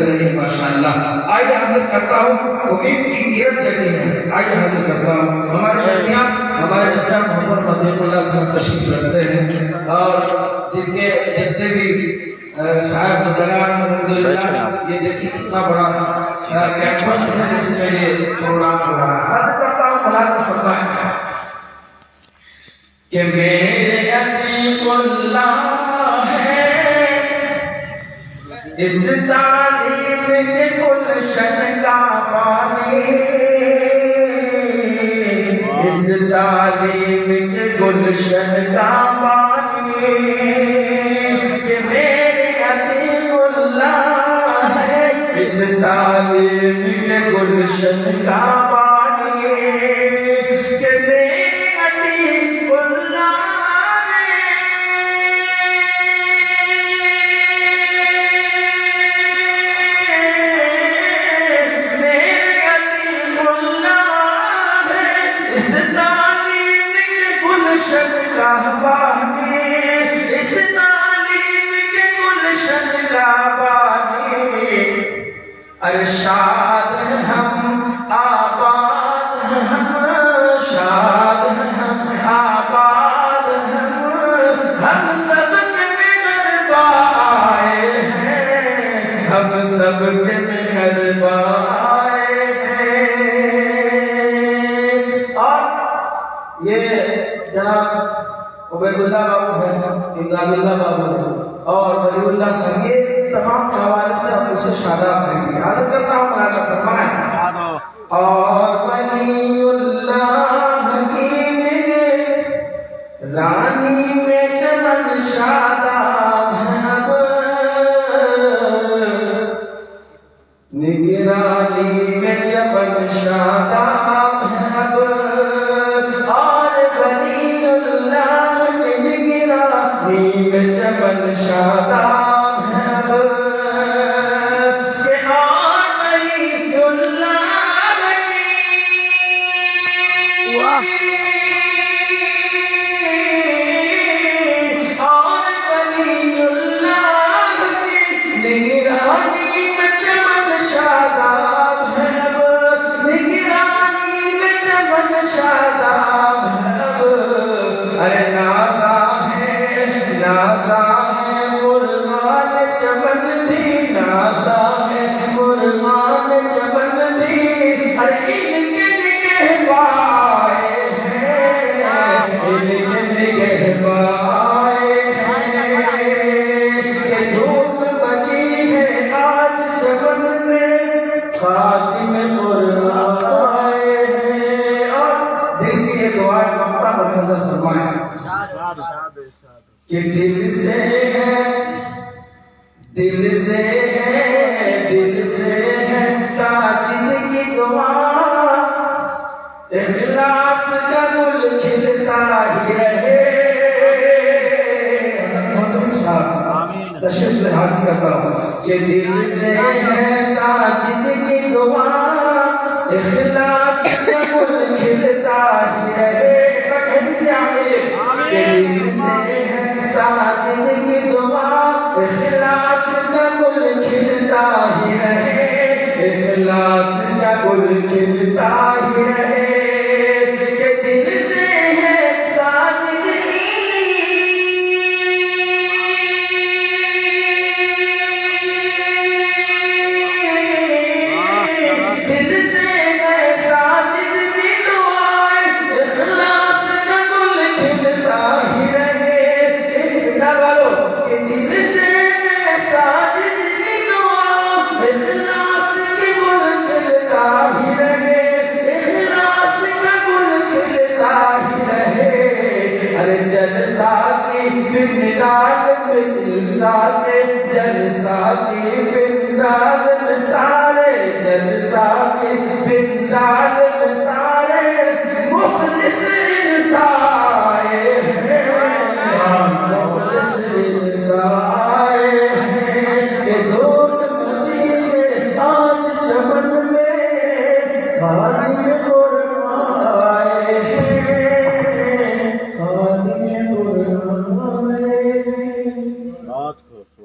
رہی ہے ماشاءاللہ. آئیے حاضر کرتا ہوں امید کی کرن جگی ہے. آئیے حاضر کرتا ہوں ہمارے چچا محمد مدین اللہ صاحب تشریف رکھتے ہیں اور جن کے جتنے بھی صاحب بزرگان الحمدللہ. یہ دیکھیں کتنا بڑا کیمپس ہے جس میں یہ پروگرام ہو رہا ہے. حاضر کرتا ہوں ملازم فرمائیں کہ میرے عتیق اللہ ہے اس تعلیم کے گلشن کا پانی، اس تعلیم کے گلشن کا پانی، کہ میرے عتیق اللہ ہے اس تعلیم کے گلشن کا پانی، کہ میرے عتیق اللہ اس تعلیم کے گلشن کا بانی، ارشاد ہیں ہم آباد ہیں ہم شاد ہیں ہم آباد ہیں ہم سب کے مہرباں آئے ہیں، ہم سب کے مہرباں آئے ہیں. اور یہ جناب عبید اللہ بابو ہے، امداد اللہ بابو ہے اور ولی اللہ صاحب، یہ تمام حوالے سے آپ اسے شاداب دیں گے. حاضر کرتا ہوں ملازم فرمائیں اور ولی اللہ کی میرے رانی میں چمن شاداب ہے اب، نگرانی میں چمن شاداب ہے اب، میں چمن شاداب ہے اب، کہ آن ولی اللہ بنی آن ولی اللہ بنی نگرانی میں چمن شاداب ہے اب، نگرانی میں چمن شاداب ہے اب. ارے نازا نازا ہے مرغان چمن دی، نازا ہے مرغان چمن دی، ارے ان کے نگہبائے ہیں، ان کے نگہبائے ہیں، کہ دھوپ مچی ہے آج چمن میں خاتم مرغان آئے ہیں. اور دل کی یہ دعائیں مقطع مسجد فرمائیں کہ دل سے ہے دل سے ہے دل سے ہے ساجد کی دعا، اخلاص کا گل کھلتا ہی رہے. تشریف لے حاضر کرتا ہوں کہ دل سے ہے ساجد کی دعا، اخلاص کا گل کھلتا ہی رہے. کہ دل سے ہے ساجد کی دعا، اخلاص کا گل کھلتا ہی رہے، اخلاص کا گل کھلتا ہی رہے. کہ دل سے ہے ساجد کی دل سے ہے ساجد کی دعائیں، اخلاص کا گل کھلتا ہی رہے. کہ دل سے ساجد کی دعا، اخلاص کی گل کھلتا ہی رہے، اخلاص کا گل کھلتا ہی رہے. ارے جلسہ کی پنڈال میں دل جاتے، جلسہ کی پنڈال میں سارے، جلسہ کی پنڈال میں سارے مخلص انسان آئے ہیں، مخلص انسان آئے ہیں. کہ دھوپ مچی ہے آج چمن میں خالی